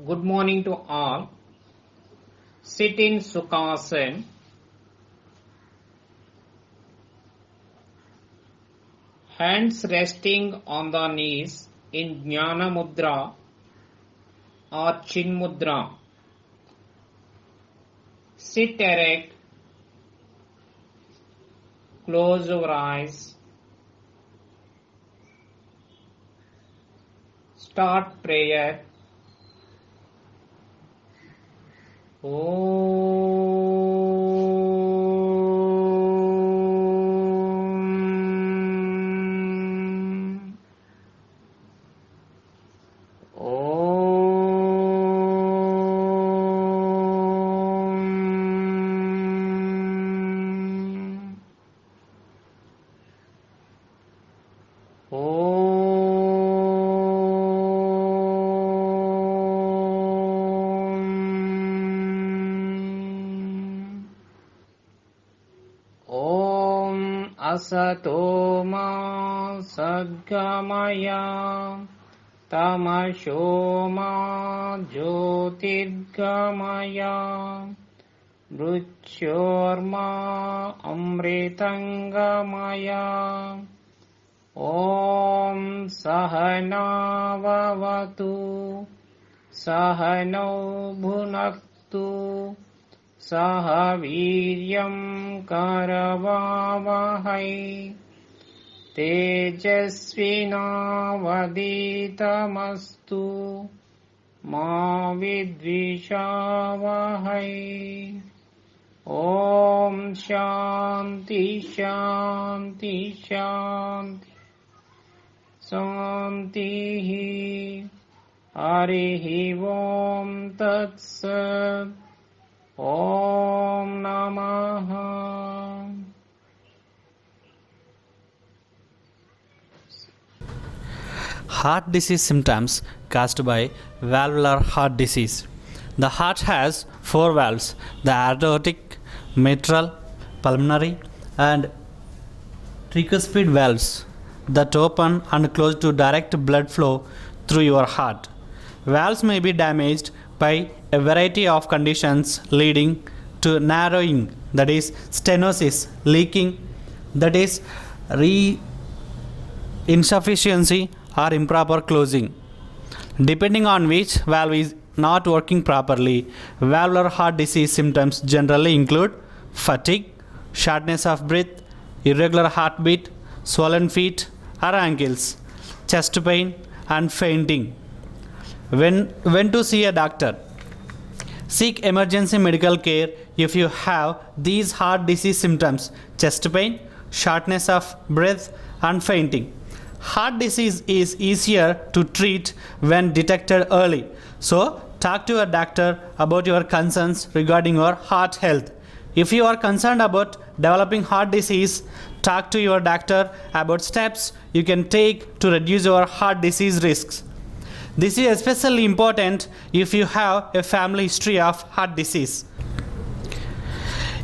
Good morning to all. Sit in Sukhasana. Hands resting on the knees in Jnana Mudra or Chin Mudra. Sit erect. Close your eyes. Start prayer. Asato ma sadgamaya tamasho ma jyotirgamaya mruchyorma amritangamaya Om Sahana Vavatu Sahano Bhunaktu Sahaviryam Karavavahai Tejasvinavaditamastu Ma Vidvishavahai Om Shanti Shanti Shanti Santihi Harihi Om Tat Sat Om Namaha. Heart disease symptoms caused by valvular heart disease. The heart has four valves: the aortic, mitral, pulmonary, and tricuspid valves that open and close to direct blood flow through your heart. Valves may be damaged by a variety of conditions leading to narrowing, that is stenosis, leaking, that is insufficiency, or improper closing. Depending on which valve is not working properly, valvular heart disease symptoms generally include fatigue, shortness of breath, irregular heartbeat, swollen feet or ankles, chest pain, and fainting. When to see a doctor? Seek emergency medical care if you have these heart disease symptoms: chest pain, shortness of breath, and fainting. Heart disease is easier to treat when detected early. So, talk to a doctor about your concerns regarding your heart health. If you are concerned about developing heart disease, talk to your doctor about steps you can take to reduce your heart disease risks. This is especially important if you have a family history of heart disease.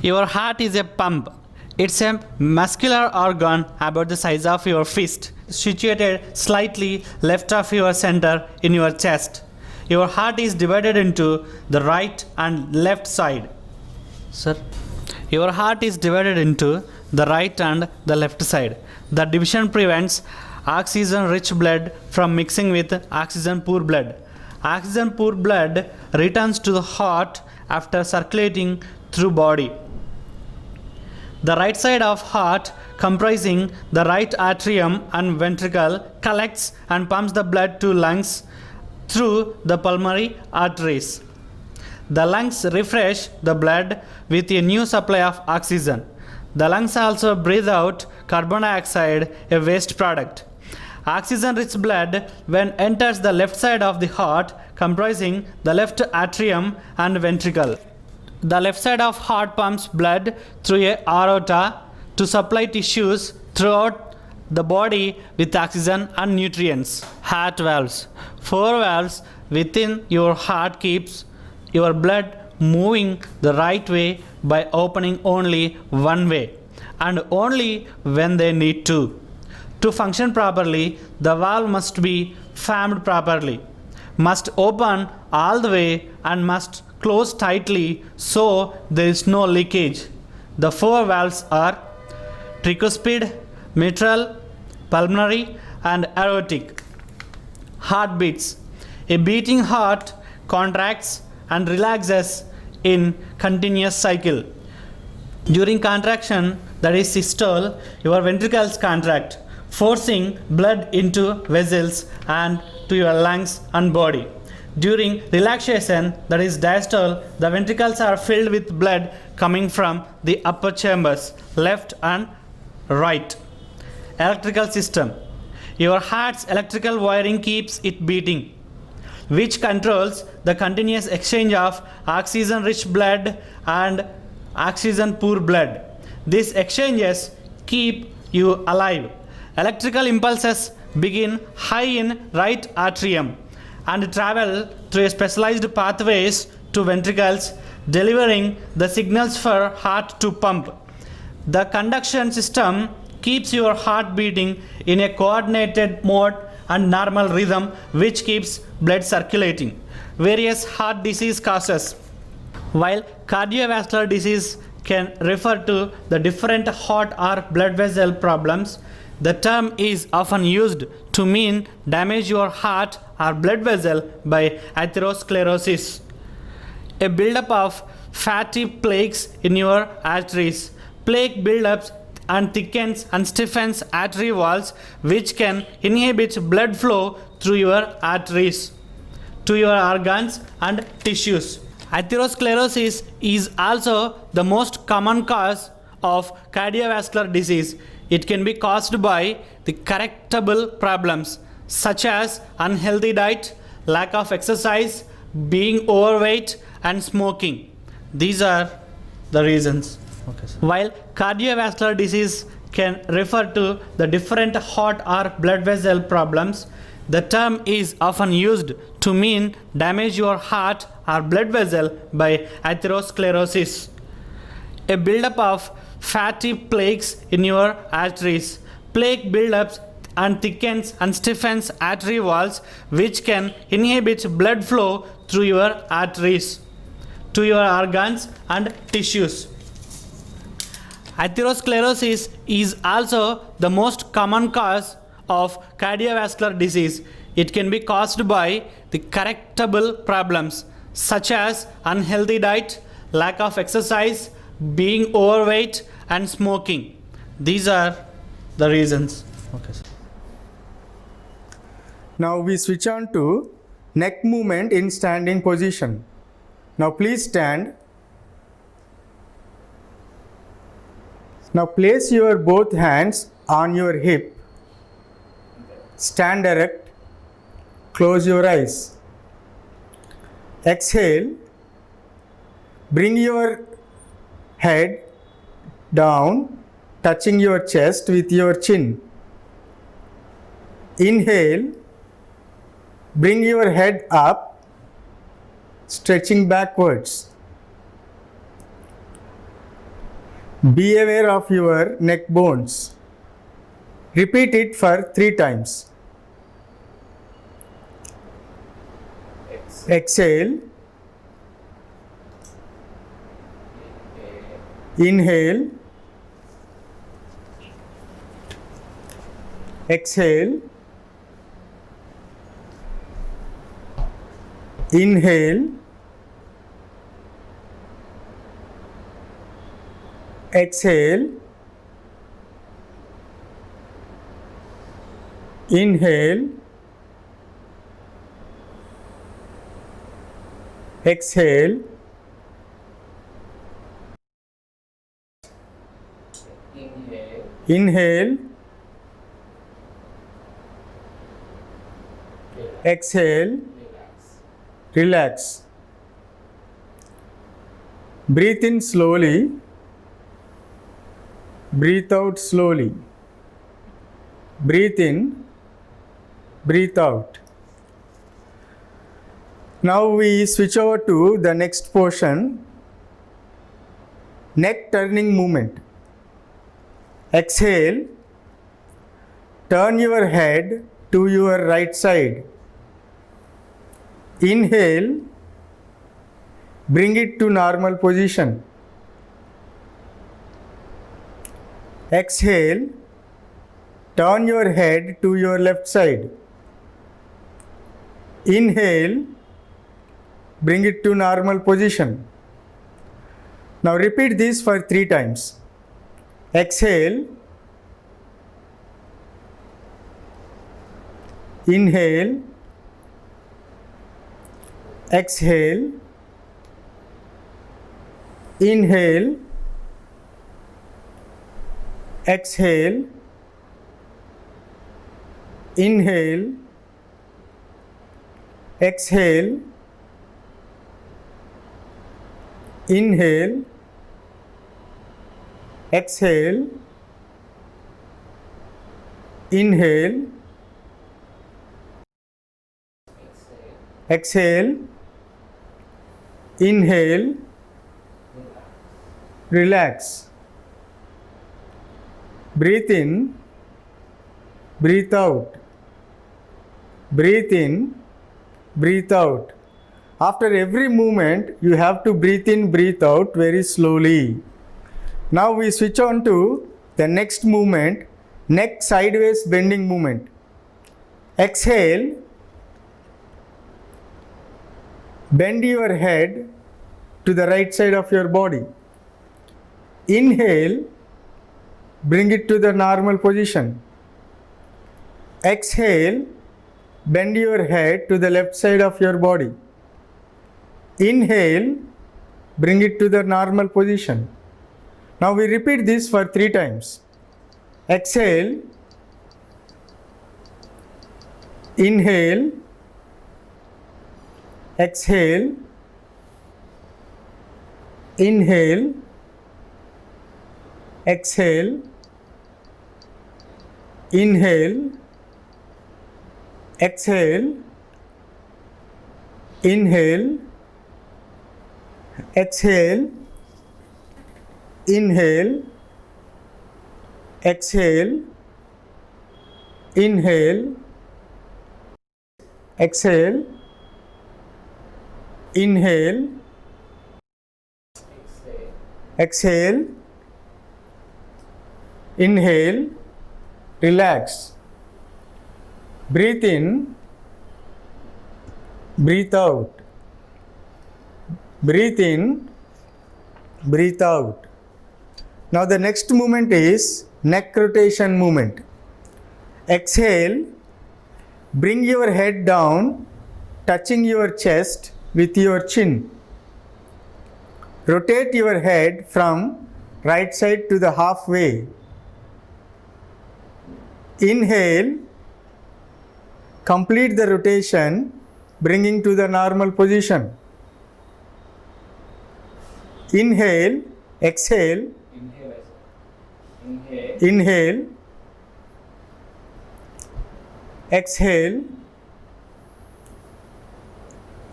Your heart is a pump. It's a muscular organ about the size of your fist, situated slightly left of your center in your chest. Your heart is divided into the right and left side. Sir? Your heart is divided into the right and the left side. The division prevents oxygen-rich blood from mixing with oxygen-poor blood. Oxygen-poor blood returns to the heart after circulating through body. The right side of heart, comprising the right atrium and ventricle, collects and pumps the blood to lungs through the pulmonary arteries. The lungs refresh the blood with a new supply of oxygen. The lungs also breathe out carbon dioxide, a waste product. Oxygen-rich blood when enters the left side of the heart, comprising the left atrium and ventricle. The left side of heart pumps blood through a aorta to supply tissues throughout the body with oxygen and nutrients. Heart valves. Four valves within your heart keeps your blood moving the right way by opening only one way and only when they need to. To function properly, the valve must be formed properly. must open all the way and must close tightly so there is no leakage. The four valves are tricuspid, mitral, pulmonary, and aortic. Heartbeats. A beating heart contracts and relaxes in continuous cycle. During contraction, that is systole, your ventricles contract, forcing blood into vessels and to your lungs and body. During relaxation, that is diastole, the ventricles are filled with blood coming from the upper chambers, left and right. Electrical system. Your heart's electrical wiring keeps it beating, which controls the continuous exchange of oxygen-rich blood and oxygen-poor blood. These exchanges keep you alive. Electrical impulses begin high in right atrium and travel through specialized pathways to ventricles, delivering the signals for heart to pump. The conduction system keeps your heart beating in a coordinated mode and normal rhythm, which keeps blood circulating. Various heart disease causes. While cardiovascular disease can refer to the different heart or blood vessel problems, the term is often used to mean damage your heart or blood vessel by atherosclerosis, a buildup of fatty plaques in your arteries. Plaque buildups and thickens and stiffens artery walls, which can inhibit blood flow through your arteries to your organs and tissues. Atherosclerosis is also the most common cause of cardiovascular disease. It can be caused by the correctable problems such as unhealthy diet, lack of exercise, being overweight, and smoking. These are the reasons. Okay, while cardiovascular disease can refer to the different heart or blood vessel problems, the term is often used to mean damage your heart or blood vessel by atherosclerosis, a buildup of fatty plaques in your arteries. Plaque buildups and thickens and stiffens artery walls, which can inhibit blood flow through your arteries to your organs and tissues. Atherosclerosis is also the most common cause of cardiovascular disease. It can be caused by the correctable problems such as unhealthy diet, lack of exercise, being overweight, and smoking. These are the reasons. Okay, sir. Now we switch on to neck movement in standing position. Now please stand. Now place your both hands on your hip. Stand erect. Close your eyes. Exhale. Bring your head down, touching your chest with your chin. Inhale. Bring your head up, stretching backwards. Be aware of your neck bones. Repeat it for 3 times. Exhale. Inhale. Exhale. Inhale. Exhale. Inhale. Exhale. Inhale. Exhale. Relax. Breathe in slowly. Breathe out slowly. Breathe in. Breathe out. Now we switch over to the next portion. Neck turning movement. Exhale. Turn your head to your right side. Inhale, bring it to normal position. Exhale, turn your head to your left side. Inhale, bring it to normal position. Now repeat this for 3 times. Exhale, inhale, exhale, inhale, exhale, inhale, exhale, inhale, exhale, inhale, exhale, inhale, relax. Breathe in, breathe out. Breathe in, breathe out. After every movement, you have to breathe in, breathe out very slowly. Now we switch on to the next movement, neck sideways bending movement. Exhale, bend your head to the right side of your body. Inhale, bring it to the normal position. Exhale, bend your head to the left side of your body. Inhale, bring it to the normal position. Now we repeat this for 3 times. Exhale, inhale, exhale, inhale, exhale, inhale, exhale, inhale, exhale, inhale, exhale, inhale, exhale, inhale, exhale, inhale, relax. Breathe in, breathe out. Breathe in, breathe out. Now the next movement is neck rotation movement. Exhale, bring your head down, touching your chest with your chin. Rotate your head from right side to the halfway. Inhale, complete the rotation, bringing to the normal position. Inhale, exhale, inhale, exhale,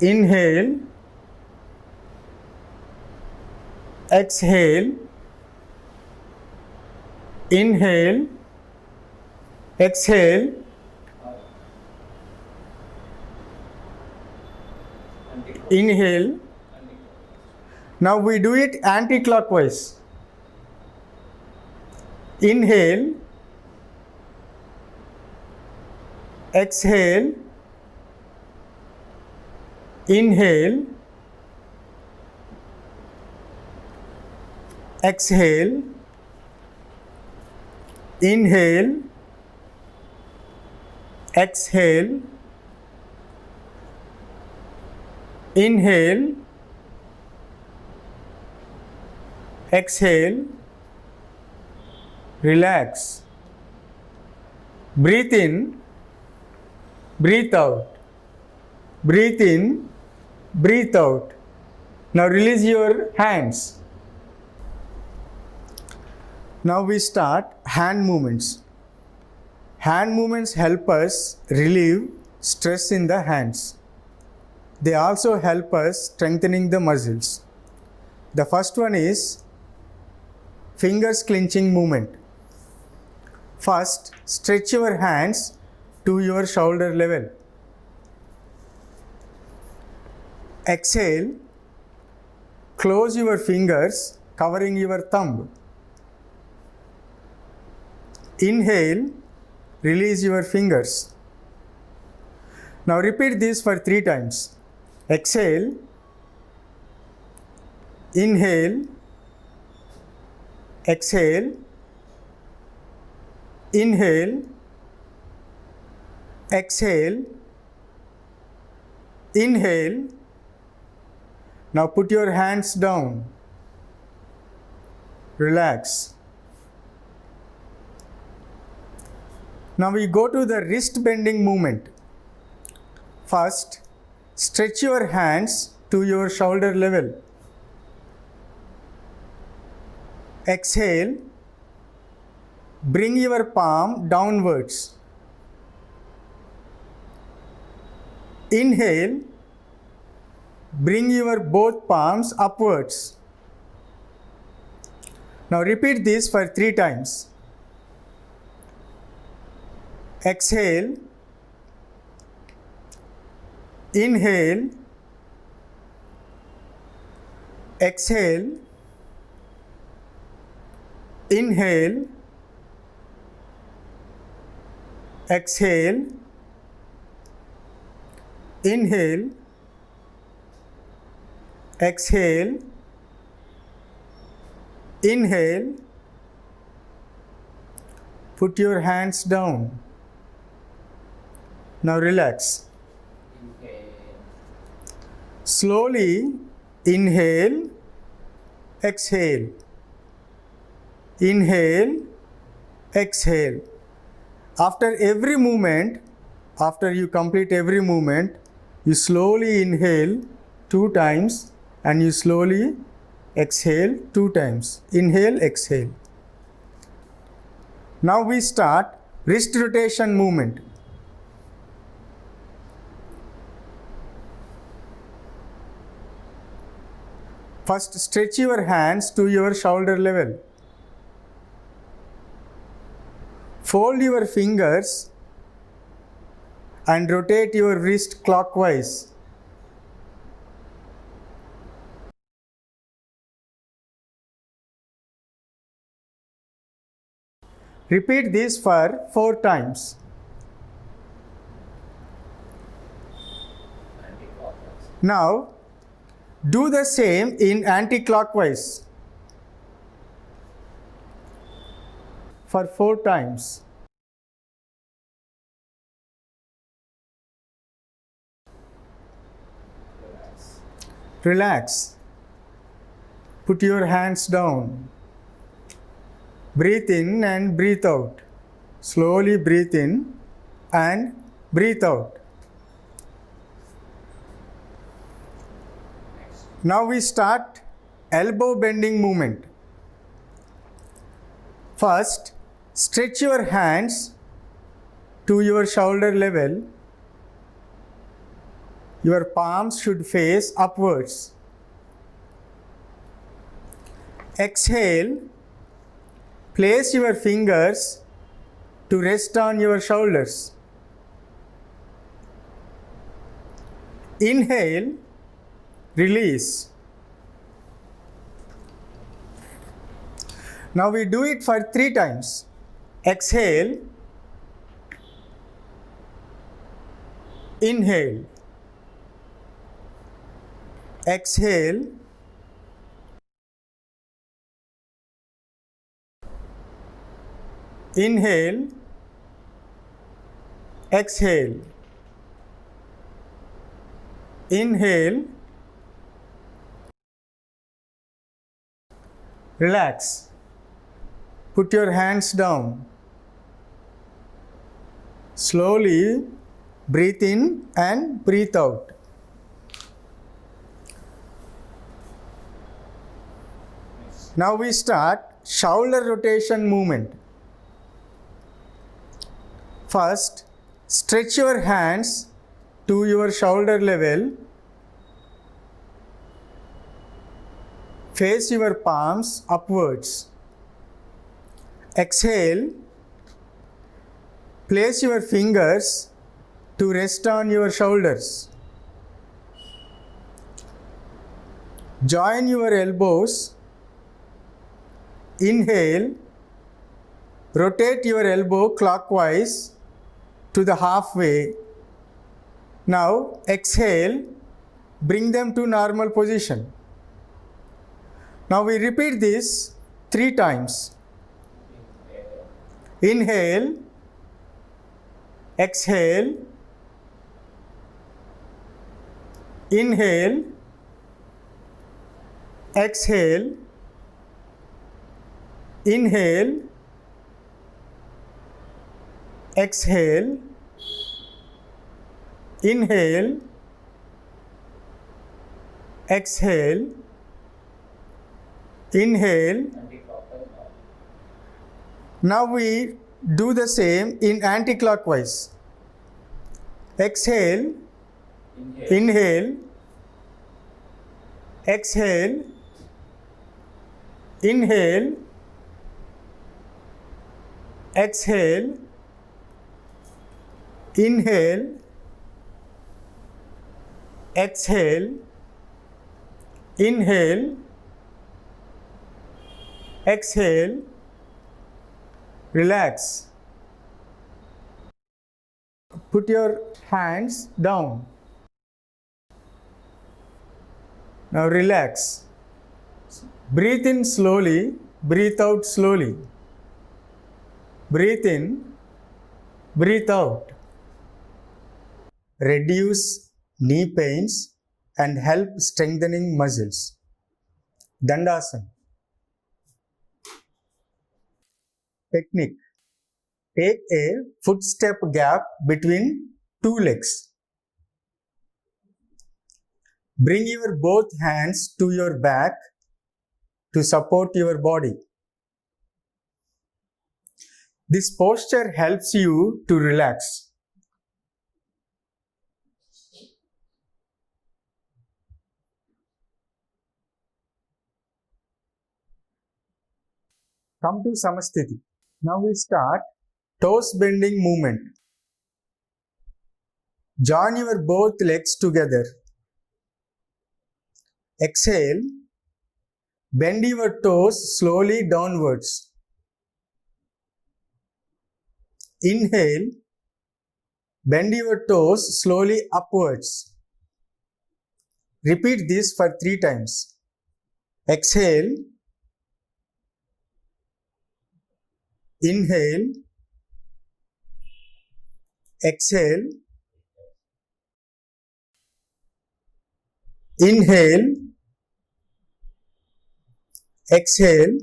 inhale, exhale, inhale, exhale, inhale. Now we do it anti-clockwise. Inhale, exhale, inhale, exhale, inhale, exhale, inhale, exhale, relax. Breathe in, breathe out. Breathe in, breathe out. Now release your hands. Now we start hand movements. Hand movements help us relieve stress in the hands. They also help us strengthening the muscles. The first one is fingers clenching movement. First, stretch your hands to your shoulder level. Exhale, close your fingers, covering your thumb. Inhale, release your fingers. Now repeat this for 3 times. Exhale, inhale, exhale, inhale, exhale, inhale. Now put your hands down. Relax. Now we go to the wrist bending movement. First, stretch your hands to your shoulder level. Exhale, bring your palm downwards. Inhale, bring your both palms upwards. Now repeat this for 3 times. Exhale, inhale, exhale, inhale, exhale, inhale, exhale, inhale. Put your hands down. Now relax. Slowly inhale, exhale, inhale, exhale. After every movement, after you complete every movement, you slowly inhale 2 times and you slowly exhale 2 times. Inhale, exhale. Now we start wrist rotation movement. First, stretch your hands to your shoulder level. Fold your fingers and rotate your wrist clockwise. Repeat this for 4 times. Now, do the same in anti-clockwise for 4 times. Relax. Put your hands down. Breathe in and breathe out. Slowly breathe in and breathe out. Now we start elbow bending movement. First, stretch your hands to your shoulder level. Your palms should face upwards. Exhale, place your fingers to rest on your shoulders. Inhale, release. Now we do it for 3 times. Exhale, inhale, exhale, inhale, exhale, inhale, relax. Put your hands down. Slowly breathe in and breathe out. Now we start shoulder rotation movement. First, stretch your hands to your shoulder level. Face your palms upwards. Exhale. Place your fingers to rest on your shoulders. Join your elbows. Inhale. Rotate your elbow clockwise to the halfway. Now exhale. Bring them to normal position. Now we repeat this 3 times. Inhale. Exhale. Inhale. Exhale. Inhale. Exhale. Inhale. Exhale. Inhale. Now we do the same in anti-clockwise. Exhale. Inhale. Exhale. Inhale. Exhale. Inhale. Exhale. Inhale. Exhale. Relax. Put your hands down. Now relax. Breathe in slowly, breathe out slowly. Breathe in, breathe out. Reduce knee pains and help strengthening muscles. Dandasana. Technique. Take a footstep gap between 2 legs. Bring your both hands to your back to support your body. This posture helps you to relax. Come to Samasthiti. Now we start toes bending movement. Join your both legs together. Exhale. Bend your toes slowly downwards. Inhale. Bend your toes slowly upwards. Repeat this for 3 times. Exhale. Inhale. Exhale. Inhale. Exhale.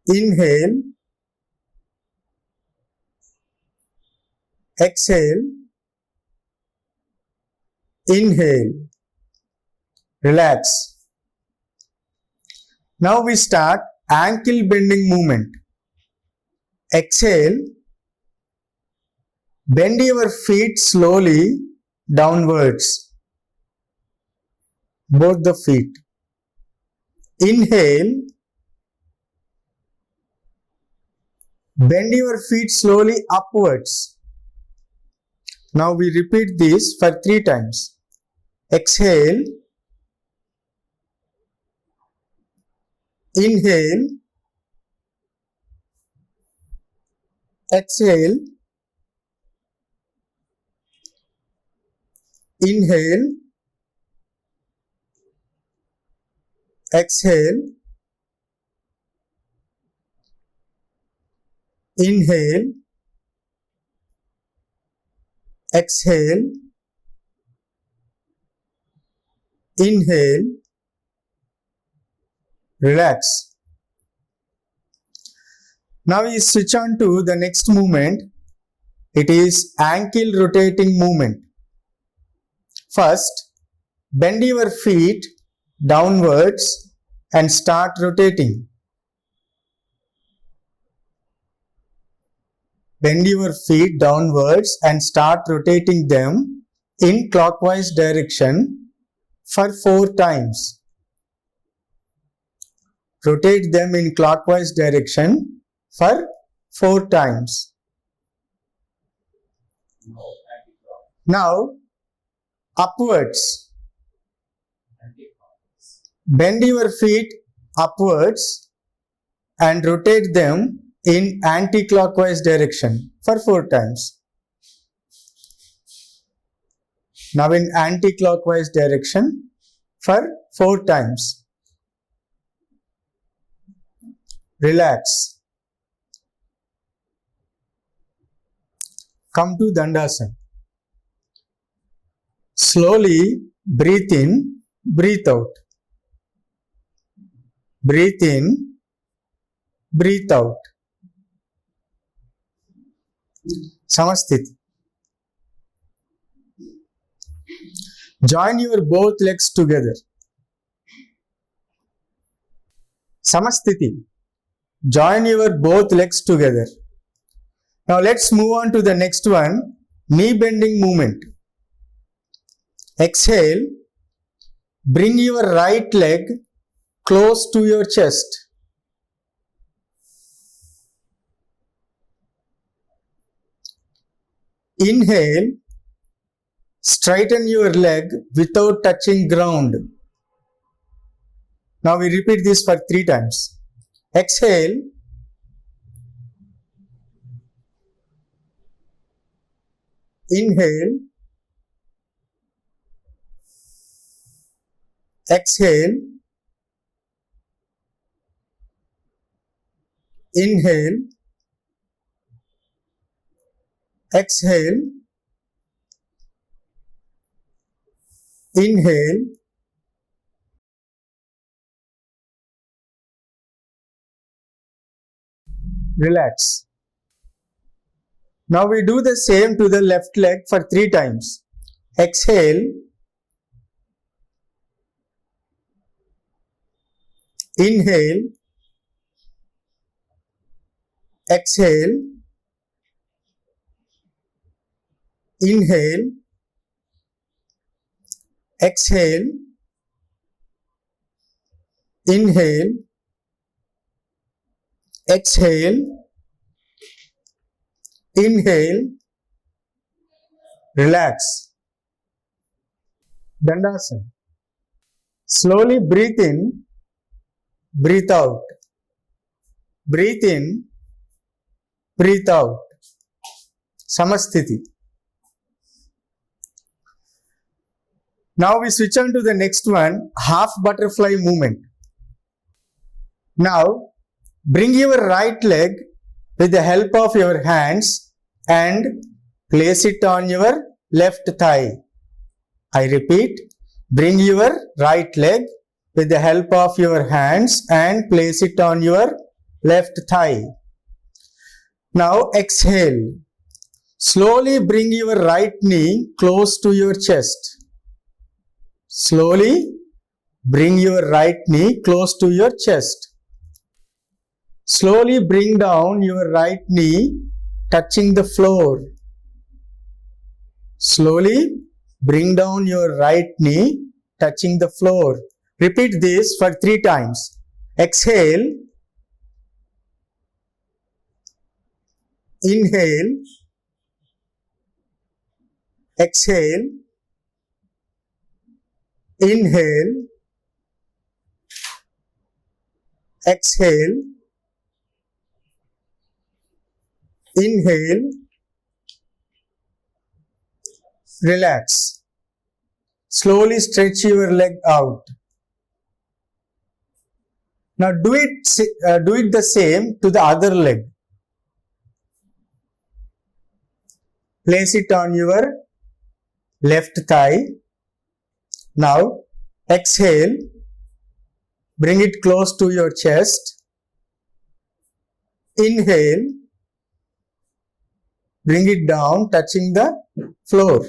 Inhale. Exhale. Inhale. Relax. Now we start ankle bending movement. Exhale. Bend your feet slowly downwards. Both the feet. Inhale. Bend your feet slowly upwards. Now we repeat this for 3 times. Exhale. Inhale. Exhale. Inhale. Exhale. Inhale. Exhale. Inhale. Relax. Now we switch on to the next movement. It is ankle rotating movement. First, bend your feet downwards and start rotating. Bend your feet downwards and start rotating them in clockwise direction for 4 times. Rotate them in clockwise direction for 4 times. Now, upwards. Bend your feet upwards and rotate them in anti-clockwise direction for 4 times. Now in anti-clockwise direction for 4 times. Relax. Come to Dandasana. Slowly breathe in, breathe out. Breathe in, breathe out. Samasthiti. Join your both legs together. Samasthiti. Join your both legs together. Now let's move on to the next one, knee bending movement. Exhale. Bring your right leg close to your chest. Inhale. Straighten your leg without touching ground. Now we repeat this for 3 times. Exhale. Inhale. Exhale. Inhale. Exhale. Inhale. Relax. Now we do the same to the left leg for 3 times. Exhale. Inhale. Exhale. Inhale. Exhale. Inhale. Exhale. Inhale. Relax. Dandasana. Slowly breathe in, breathe out. Breathe in, breathe out. Samasthiti. Now we switch on to the next one, half butterfly movement. Now bring your right leg with the help of your hands and place it on your left thigh. I repeat, bring your right leg with the help of your hands and place it on your left thigh. Now exhale. Slowly bring your right knee close to your chest. Slowly bring your right knee close to your chest. Slowly bring down your right knee touching the floor. Slowly bring down your right knee touching the floor. Repeat this for 3 times. Exhale. Inhale. Exhale. Inhale. Exhale. Inhale. Relax. Slowly stretch your leg out. Now do it the same to the other leg. Place it on your left thigh. Now exhale. Bring it close to your chest. Inhale. Bring it down touching the floor.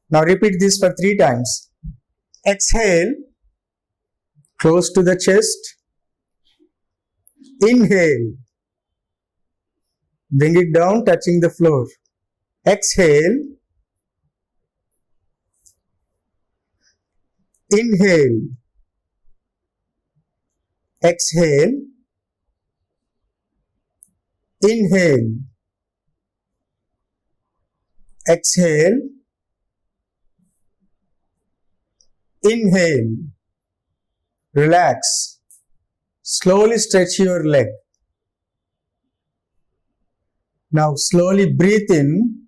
Now repeat this for 3 times. Exhale. Close to the chest. Inhale. Bring it down touching the floor. Exhale. Inhale. Exhale. Inhale. exhale, inhale, relax, slowly stretch your leg. Now slowly breathe in,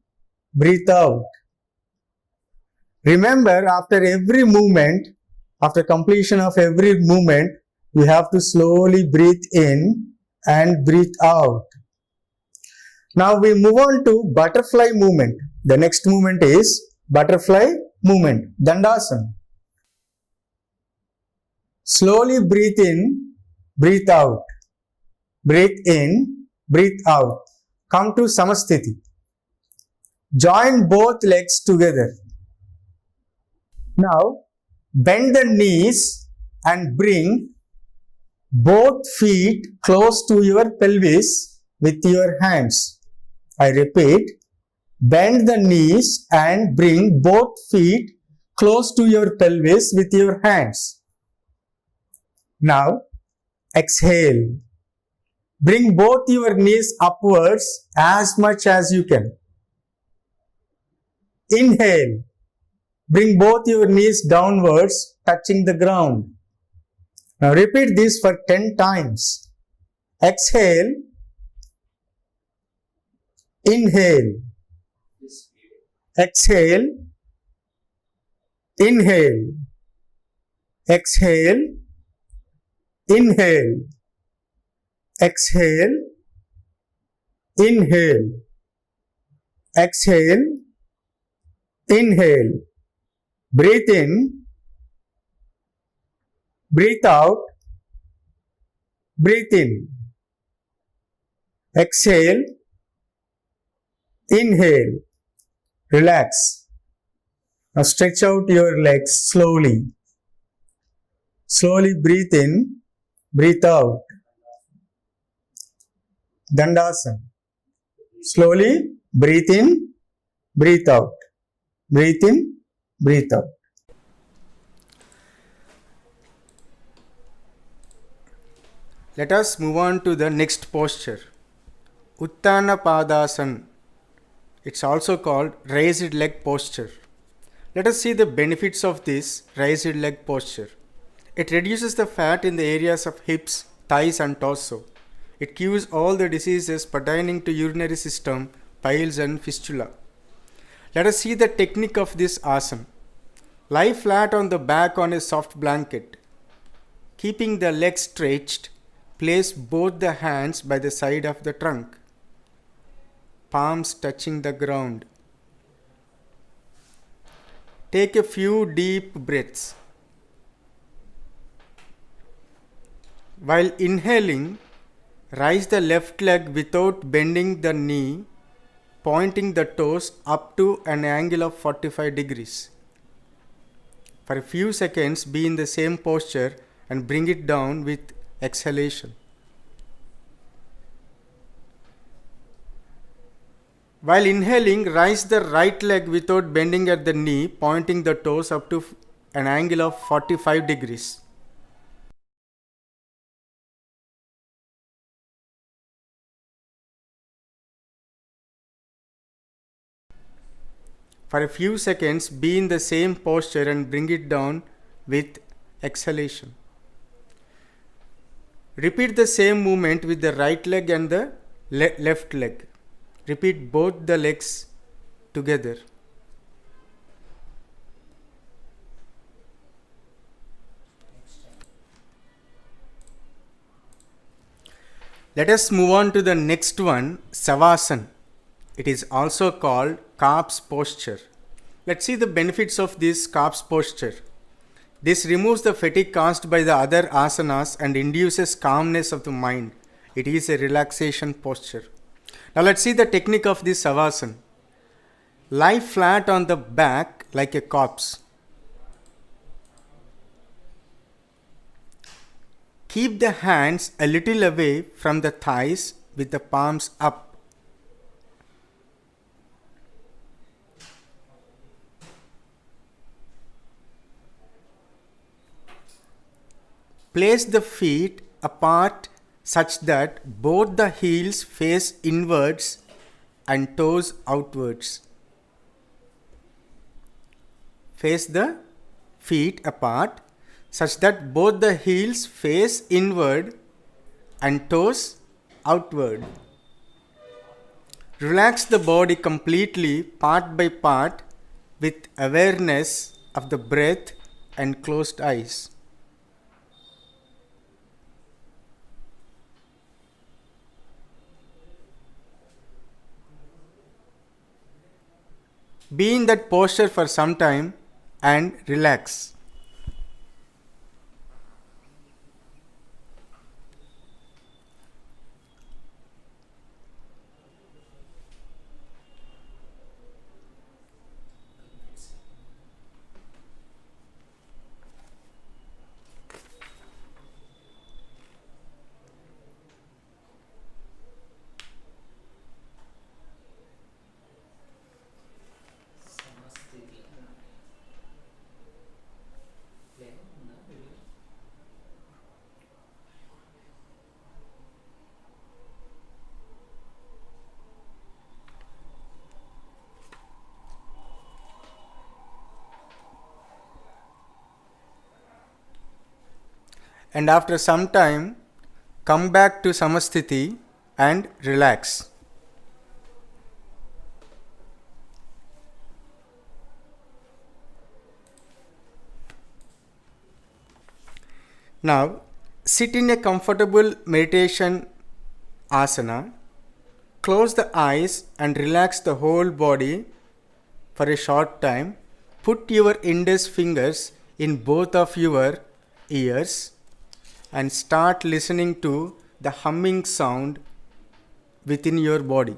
breathe out. Remember, after every movement, after completion of every movement, you have to slowly breathe in and breathe out. Now we move on to butterfly movement. The next movement is butterfly movement, Dandasana. Slowly breathe in, breathe out. Breathe in, breathe out. Come to Samasthiti. Join both legs together. Now, bend the knees and bring both feet close to your pelvis with your hands. I repeat, bend the knees and bring both feet close to your pelvis with your hands. Now, exhale. Bring both your knees upwards as much as you can. Inhale. Bring both your knees downwards, touching the ground. Now repeat this for 10 times. Exhale. Inhale. Exhale. Inhale. Exhale. Inhale. Exhale. Inhale. Exhale. Inhale. Breathe in. Breathe out. Breathe in. Exhale. Inhale. Relax. Now stretch out your legs slowly. Slowly breathe in. Breathe out. Dandasana. Slowly breathe in. Breathe out. Breathe in. Breathe out. Let us move on to the next posture. Uttana Padasana. It's also called raised leg posture. Let us see the benefits of this raised leg posture. It reduces the fat in the areas of hips, thighs and torso. It cures all the diseases pertaining to urinary system, piles and fistula. Let us see the technique of this asana. Lie flat on the back on a soft blanket. Keeping the legs stretched, place both the hands by the side of the trunk. Palms touching the ground. Take a few deep breaths. While inhaling, raise the left leg without bending the knee, pointing the toes up to an angle of 45 degrees. For a few seconds, be in the same posture and bring it down with exhalation. While inhaling, raise the right leg without bending at the knee, pointing the toes up to an angle of 45 degrees. For a few seconds, be in the same posture and bring it down with exhalation. Repeat the same movement with the right leg and the left leg. Repeat both the legs together. Let us move on to the next one, Savasana. It is also called corpse posture. Let's see the benefits of this corpse posture. This removes the fatigue caused by the other asanas and induces calmness of the mind. It is a relaxation posture. Now let's see the technique of this Savasana. Lie flat on the back like a corpse. Keep the hands a little away from the thighs with the palms up. Place the feet apart such that both the heels face inwards and toes outwards. face the feet apart such that both the heels face inward and toes outward. Relax the body completely, part by part, with awareness of the breath and closed eyes. Be in that posture for some time and relax. And after some time, come back to Samasthiti and relax. Now, sit in a comfortable meditation asana. Close the eyes and relax the whole body for a short time. Put your index fingers in both of your ears and start listening to the humming sound within your body.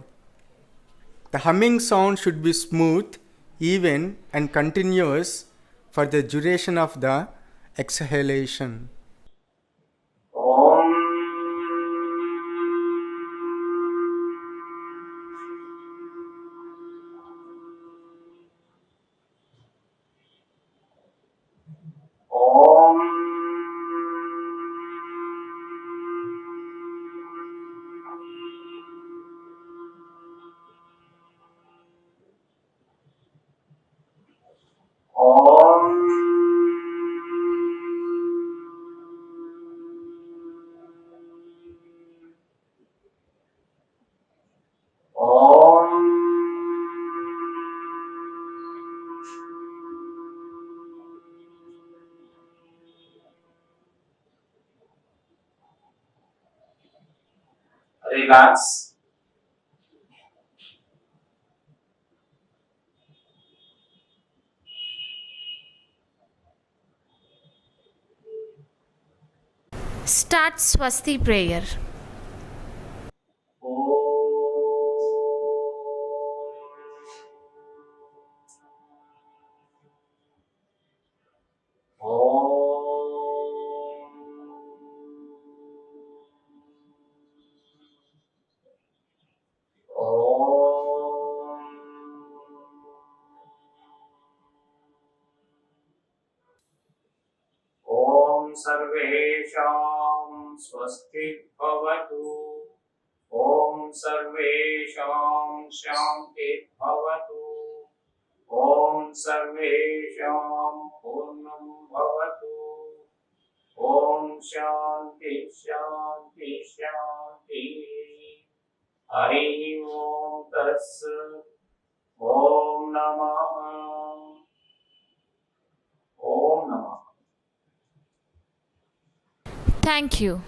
The humming sound should be smooth, even, and continuous for the duration of the exhalation. Relax. Start Swasti prayer. ॐ सर्वेषां स्वस्ति भवतु। ॐ सर्वेषां शान्ति भवतु। ॐ सर्वेषां पूर्णं भवतु। ॐ शान्ति शान्ति शान्ति। हरि ओम तत्सत्। ओम नमः। ओम नमः। Thank you.